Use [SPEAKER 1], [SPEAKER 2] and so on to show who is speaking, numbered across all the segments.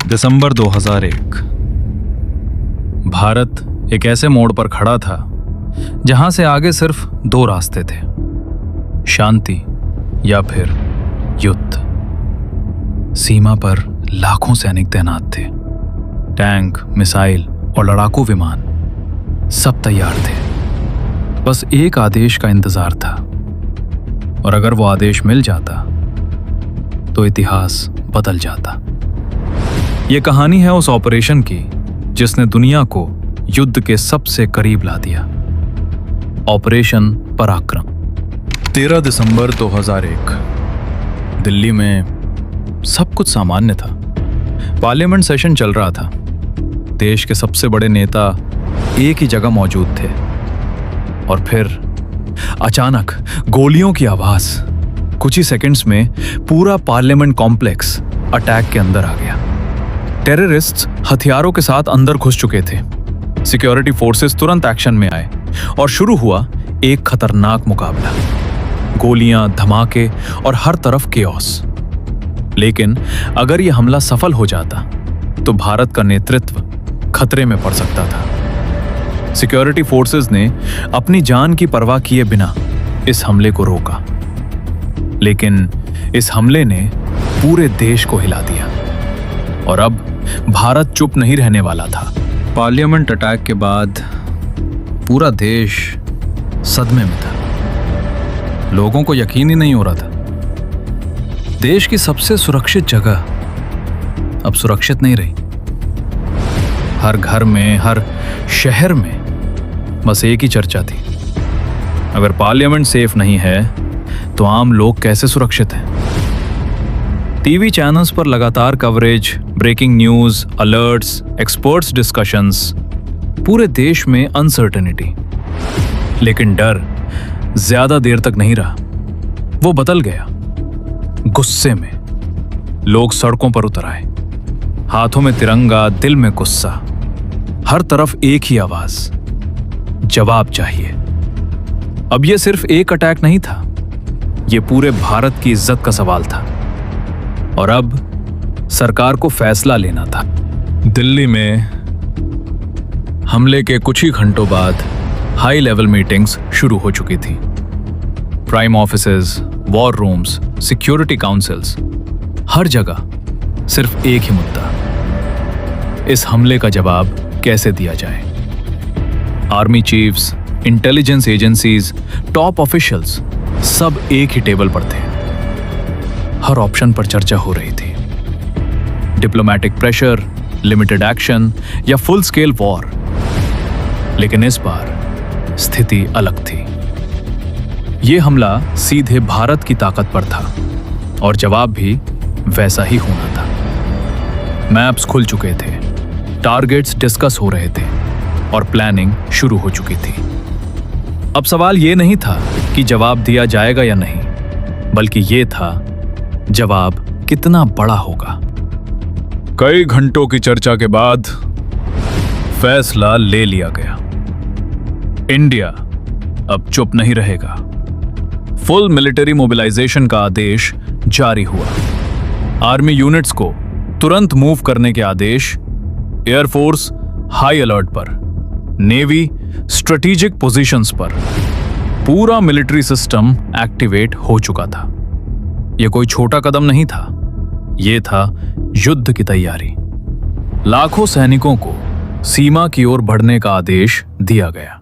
[SPEAKER 1] दिसंबर 2001। भारत एक ऐसे मोड़ पर खड़ा था जहां से आगे सिर्फ दो रास्ते थे, शांति या फिर युद्ध। सीमा पर लाखों सैनिक तैनात थे, टैंक, मिसाइल और लड़ाकू विमान सब तैयार थे। बस एक आदेश का इंतजार था, और अगर वो आदेश मिल जाता तो इतिहास बदल जाता। ये कहानी है उस ऑपरेशन की जिसने दुनिया को युद्ध के सबसे करीब ला दिया। ऑपरेशन पराक्रम। 13 दिसंबर 2001। दिल्ली में सब कुछ सामान्य था। पार्लियामेंट सेशन चल रहा था। देश के सबसे बड़े नेता एक ही जगह मौजूद थे, और फिर अचानक गोलियों की आवाज। कुछ ही सेकंड्स में पूरा पार्लियामेंट कॉम्प्लेक्स अटैक के अंदर आ गया। टेररिस्ट्स हथियारों के साथ अंदर घुस चुके थे। सिक्योरिटी फोर्सेस तुरंत एक्शन में आए और शुरू हुआ एक खतरनाक मुकाबला। गोलियां, धमाके और हर तरफ केओस। लेकिन अगर यह हमला सफल हो जाता तो भारत का नेतृत्व खतरे में पड़ सकता था। सिक्योरिटी फोर्सेस ने अपनी जान की परवाह किए बिना इस हमले को रोका, लेकिन इस हमले ने पूरे देश को हिला दिया, और अब भारत चुप नहीं रहने वाला था। पार्लियामेंट अटैक के बाद पूरा देश सदमे में था। लोगों को यकीन ही नहीं हो रहा था। देश की सबसे सुरक्षित जगह अब सुरक्षित नहीं रही। हर घर में, हर शहर में बस एक ही चर्चा थी, अगर पार्लियामेंट सेफ नहीं है तो आम लोग कैसे सुरक्षित हैं। टीवी चैनल्स पर लगातार coverage, breaking news, alerts, experts discussions, पूरे देश में अनसर्टेनिटी। लेकिन डर ज्यादा देर तक नहीं रहा। वो बदल गया गुस्से में। लोग सड़कों पर उतर आए, हाथों में तिरंगा, दिल में गुस्सा। हर तरफ एक ही आवाज, जवाब चाहिए। अब यह सिर्फ एक अटैक नहीं था, यह पूरे भारत की इज्जत का सवाल था, और अब सरकार को फैसला लेना था। दिल्ली में हमले के कुछ ही घंटों बाद हाई लेवल मीटिंग्स शुरू हो चुकी थी। Prime offices, war rooms, security councils, हर जगह सिर्फ एक ही मुद्दा, इस हमले का जवाब कैसे दिया जाए। Army chiefs, intelligence agencies, top officials सब एक ही टेबल पर थे। हर ऑप्शन पर चर्चा हो रही थी। डिप्लोमैटिक प्रेशर, लिमिटेड एक्शन या फुल स्केल वॉर। लेकिन इस बार स्थिति अलग थी। यह हमला सीधे भारत की ताकत पर था, और जवाब भी वैसा ही होना था। मैप्स खुल चुके थे, टारगेट्स डिस्कस हो रहे थे, और प्लानिंग शुरू हो चुकी थी। अब सवाल यह नहीं था कि जवाब दिया जाएगा या नहीं, बल्कि यह था जवाब कितना बड़ा होगा। कई घंटों की चर्चा के बाद फैसला ले लिया गया। इंडिया अब चुप नहीं रहेगा। फुल मिलिट्री मोबिलाइजेशन का आदेश जारी हुआ। आर्मी यूनिट्स को तुरंत मूव करने के आदेश। एयरफोर्स हाई अलर्ट पर, नेवी स्ट्रेटेजिक पोजीशंस पर। पूरा मिलिट्री सिस्टम एक्टिवेट हो चुका था। यह कोई छोटा कदम नहीं था, यह था युद्ध की तैयारी। लाखों सैनिकों को सीमा की ओर बढ़ने का आदेश दिया गया।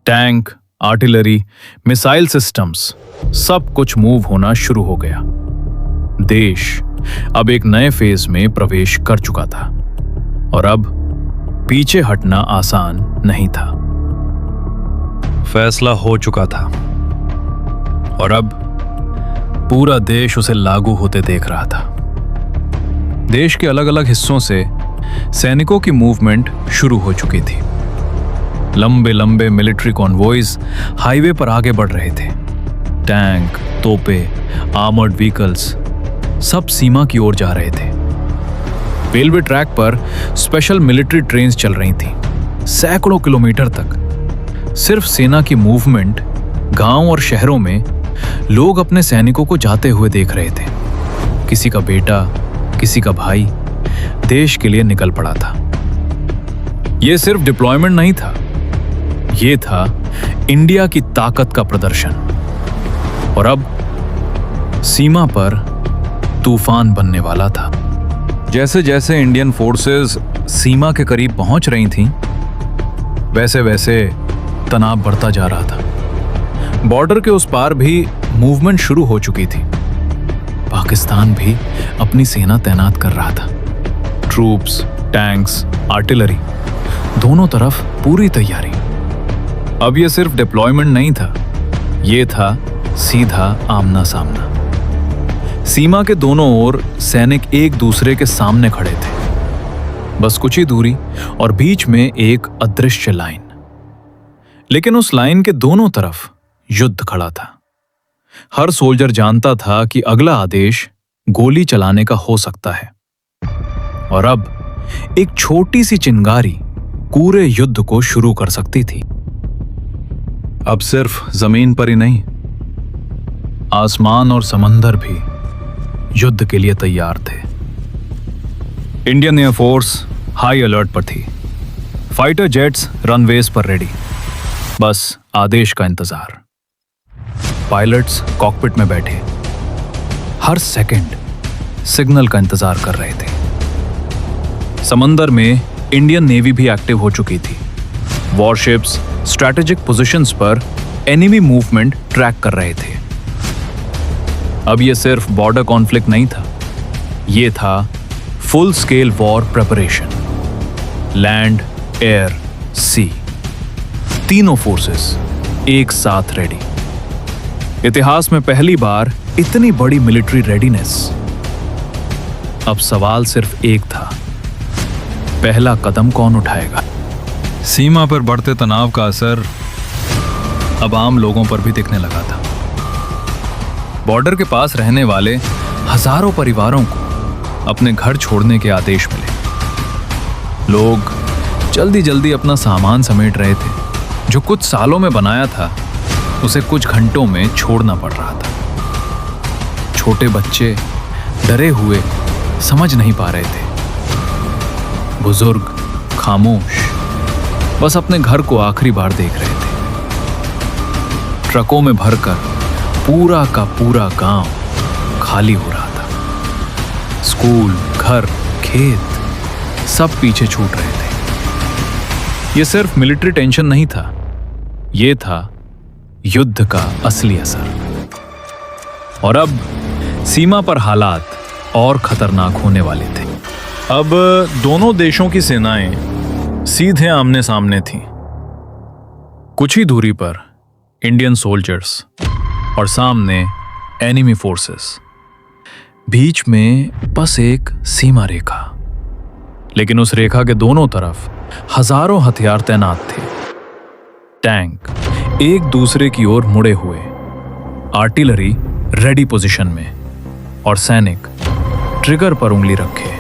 [SPEAKER 1] टैंक, आर्टिलरी, मिसाइल सिस्टम्स, सब कुछ मूव होना शुरू हो गया। देश अब एक नए फेज में प्रवेश कर चुका था, और अब पीछे हटना आसान नहीं था। फैसला हो चुका था, और अब पूरा देश उसे लागू होते देख रहा था। देश के अलग अलग हिस्सों से सैनिकों की मूवमेंट शुरू हो चुकी थी। लंबे लंबे मिलिट्री कॉन्वॉयज हाईवे पर आगे बढ़ रहे थे। टैंक, तोपे, आर्मर्ड व्हीकल्स सब सीमा की ओर जा रहे थे। रेलवे ट्रैक पर स्पेशल मिलिट्री ट्रेन्स चल रही थीं, सैकड़ों किलोमीटर तक। सिर्फ सेना की मूवमेंट गांव और शहरों में लोग अपने सैनिकों को जाते हुए देख रहे थे। किसी का बेटा, किसी का भाई, देश के लिए निकल पड़ा था। यह सिर्फ डिप्लॉयमेंट नहीं था, यह था इंडिया की ताकत का प्रदर्शन। और अब सीमा पर तूफान बनने वाला था। जैसे जैसे इंडियन फोर्सेस सीमा के करीब पहुंच रही थीं, वैसे वैसे तनाव बढ़ता जा रहा था। बॉर्डर के उस पार भी मूवमेंट शुरू हो चुकी थी। पाकिस्तान भी अपनी सेना तैनात कर रहा था। ट्रूप्स, टैंक्स, आर्टिलरी, दोनों तरफ पूरी तैयारी। अब यह सिर्फ डिप्लॉयमेंट नहीं था, यह था सीधा आमना सामना। सीमा के दोनों ओर सैनिक एक दूसरे के सामने खड़े थे, बस कुछ ही दूरी और बीच में एक अदृश्य लाइन। लेकिन उस लाइन के दोनों तरफ युद्ध खड़ा था। हर सोल्जर जानता था कि अगला आदेश गोली चलाने का हो सकता है। और अब एक छोटी सी चिंगारी पूरे युद्ध को शुरू कर सकती थी। अब सिर्फ जमीन पर ही नहीं, आसमान और समंदर भी युद्ध के लिए तैयार थे। इंडियन एयरफोर्स हाई अलर्ट पर थी। फाइटर जेट्स रनवेज पर रेडी, बस आदेश का इंतजार। पायलट्स कॉकपिट में बैठे हर सेकंड सिग्नल का इंतजार कर रहे थे। समंदर में इंडियन नेवी भी एक्टिव हो चुकी थी। वॉरशिप्स स्ट्रैटेजिक पोजीशंस पर एनिमी मूवमेंट ट्रैक कर रहे थे। अब यह सिर्फ बॉर्डर कॉन्फ्लिक्ट नहीं था, यह था full scale war preparation. Land, air, sea, तीनों फोर्सेस एक साथ रेडी। इतिहास में पहली बार इतनी बड़ी मिलिट्री रेडीनेस। अब सवाल सिर्फ एक था, पहला कदम कौन उठाएगा? सीमा पर बढ़ते तनाव का असर अब आम लोगों पर भी दिखने लगा था। बॉर्डर के पास रहने वाले हजारों परिवारों को अपने घर छोड़ने के आदेश मिले। लोग जल्दी जल्दी अपना सामान समेट रहे थे। जो कुछ सालों में बनाया था, उसे कुछ घंटों में छोड़ना पड़ रहा था। छोटे बच्चे डरे हुए समझ नहीं पा रहे थे। बुजुर्ग खामोश बस अपने घर को आखिरी बार देख रहे थे। ट्रकों में भरकर पूरा का पूरा गांव खाली हो रहा था। स्कूल, घर, खेत सब पीछे छूट रहे थे। यह सिर्फ मिलिट्री टेंशन नहीं था, यह था युद्ध का असली असर। और अब सीमा पर हालात और खतरनाक होने वाले थे। अब दोनों देशों की सेनाएं सीधे आमने सामने थीं। कुछ ही दूरी पर इंडियन सोल्जर्स और सामने एनिमी फोर्सेस। बीच में बस एक सीमा रेखा, लेकिन उस रेखा के दोनों तरफ हजारों हथियार तैनात थे। टैंक एक दूसरे की ओर मुड़े हुए, आर्टिलरी रेडी पोजीशन में, और सैनिक ट्रिगर पर उंगली रखे।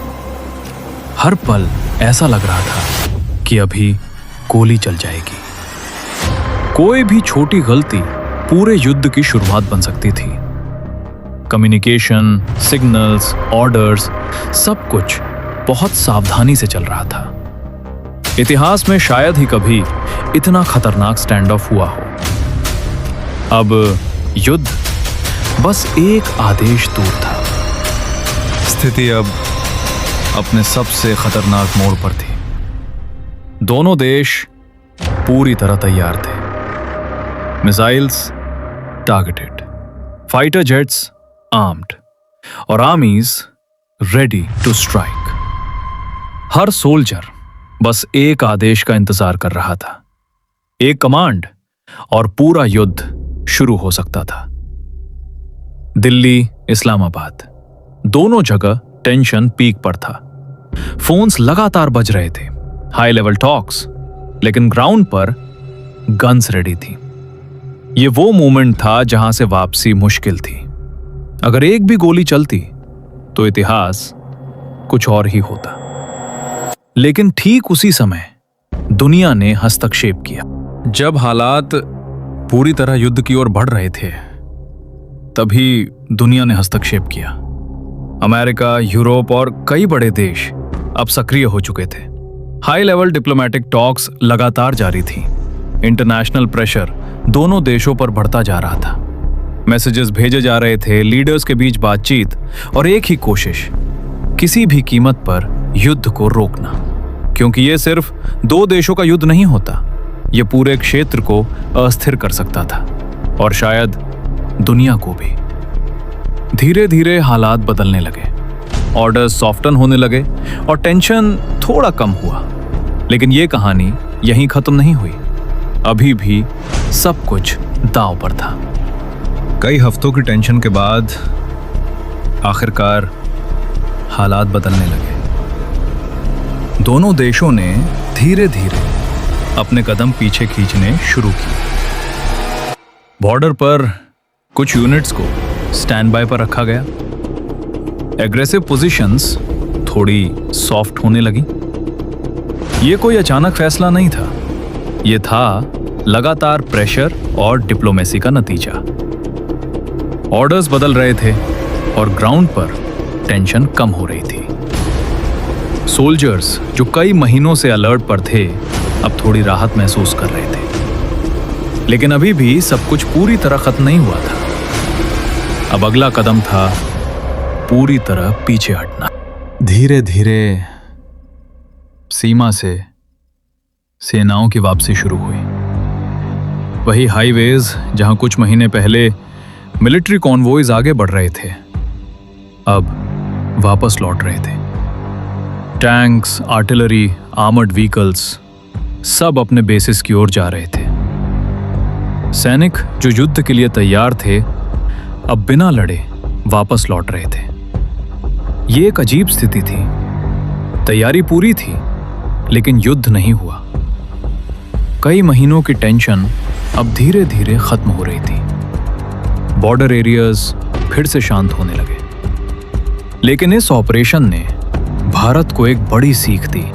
[SPEAKER 1] हर पल ऐसा लग रहा था कि अभी गोली चल जाएगी। कोई भी छोटी गलती पूरे युद्ध की शुरुआत बन सकती थी। कम्युनिकेशन, सिग्नल्स, ऑर्डर्स, सब कुछ बहुत सावधानी से चल रहा था। इतिहास में शायद ही कभी इतना खतरनाक स्टैंड ऑफ हुआ हो। अब युद्ध बस एक आदेश दूर था। स्थिति अब अपने सबसे खतरनाक मोड़ पर थी। दोनों देश पूरी तरह तैयार थे। Missiles targeted, fighter jets armed और आर्मीज रेडी टू स्ट्राइक। हर सोल्जर बस एक आदेश का इंतजार कर रहा था। एक कमांड और पूरा युद्ध शुरू हो सकता था। दिल्ली, इस्लामाबाद, दोनों जगह टेंशन पीक पर था। फोन्स लगातार बज रहे थे, हाई लेवल टॉक्स, लेकिन ग्राउंड पर गन्स रेडी थी। ये वो मोमेंट था जहां से वापसी मुश्किल थी। अगर एक भी गोली चलती तो इतिहास कुछ और ही होता। लेकिन ठीक उसी समय दुनिया ने हस्तक्षेप किया। जब हालात पूरी तरह युद्ध की ओर बढ़ रहे थे, तभी दुनिया ने हस्तक्षेप किया। अमेरिका, यूरोप और कई बड़े देश अब सक्रिय हो चुके थे। हाई लेवल डिप्लोमेटिक टॉक्स लगातार जारी थी। इंटरनेशनल प्रेशर दोनों देशों पर बढ़ता जा रहा था। मैसेजेस भेजे जा रहे थे, लीडर्स के बीच बातचीत और एक ही कोशिश, किसी भी कीमत पर युद्ध को रोकना। क्योंकि ये सिर्फ दो देशों का युद्ध नहीं होता, ये पूरे क्षेत्र को अस्थिर कर सकता था और शायद दुनिया को भी। धीरे धीरे हालात बदलने लगे, ऑर्डर्स सॉफ्टन होने लगे और टेंशन थोड़ा कम हुआ। लेकिन ये कहानी यहीं खत्म नहीं हुई। अभी भी सब कुछ दांव पर था। कई हफ्तों की टेंशन के बाद आखिरकार हालात बदलने लगे। दोनों देशों ने धीरे धीरे अपने कदम पीछे खींचने शुरू किए। बॉर्डर पर कुछ यूनिट्स को स्टैंड बाय पर रखा गया। एग्रेसिव पोजीशंस थोड़ी सॉफ्ट होने लगी। यह कोई अचानक फैसला नहीं था, यह था लगातार प्रेशर और डिप्लोमेसी का नतीजा। ऑर्डर्स बदल रहे थे और ग्राउंड पर टेंशन कम हो रही थी। सोल्जर्स जो कई महीनों से अलर्ट पर थे, अब थोड़ी राहत महसूस कर रहे थे। लेकिन अभी भी सब कुछ पूरी तरह खत्म नहीं हुआ था। अब अगला कदम था पूरी तरह पीछे हटना। धीरे धीरे सीमा से सेनाओं की वापसी शुरू हुई। वही हाईवेज जहां कुछ महीने पहले मिलिट्री कॉन्वॉयज आगे बढ़ रहे थे, अब वापस लौट रहे थे। टैंक्स, आर्टिलरी, आर्मर्ड व्हीकल्स सब अपने बेसिस की ओर जा रहे थे। सैनिक जो युद्ध के लिए तैयार थे, अब बिना लड़े वापस लौट रहे थे। ये एक अजीब स्थिति थी। तैयारी पूरी थी, लेकिन युद्ध नहीं हुआ। कई महीनों की टेंशन अब धीरे धीरे खत्म हो रही थी। बॉर्डर एरियाज फिर से शांत होने लगे। लेकिन इस ऑपरेशन ने भारत को एक बड़ी सीख दी।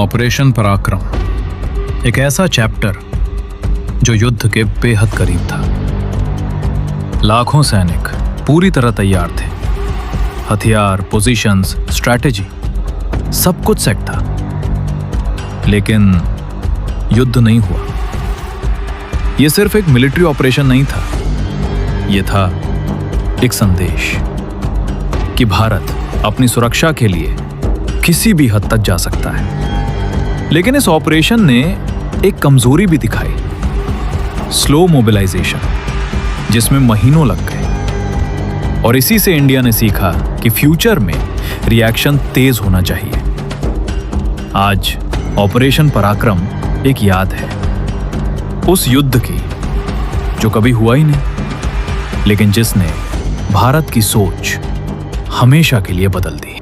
[SPEAKER 1] ऑपरेशन पराक्रम, एक ऐसा चैप्टर जो युद्ध के बेहद करीब था। लाखों सैनिक पूरी तरह तैयार थे। हथियार, पोजीशंस, स्ट्रैटेजी, सब कुछ सेट था। लेकिन युद्ध नहीं हुआ। यह सिर्फ एक मिलिट्री ऑपरेशन नहीं था, यह था एक संदेश कि भारत अपनी सुरक्षा के लिए किसी भी हद तक जा सकता है। लेकिन इस ऑपरेशन ने एक कमजोरी भी दिखाई, स्लो मोबिलाइजेशन, जिसमें महीनों लग गए। और इसी से इंडिया ने सीखा कि फ्यूचर में रिएक्शन तेज होना चाहिए। आज ऑपरेशन पराक्रम एक याद है उस युद्ध की जो कभी हुआ ही नहीं, लेकिन जिसने भारत की सोच हमेशा के लिए बदल दी।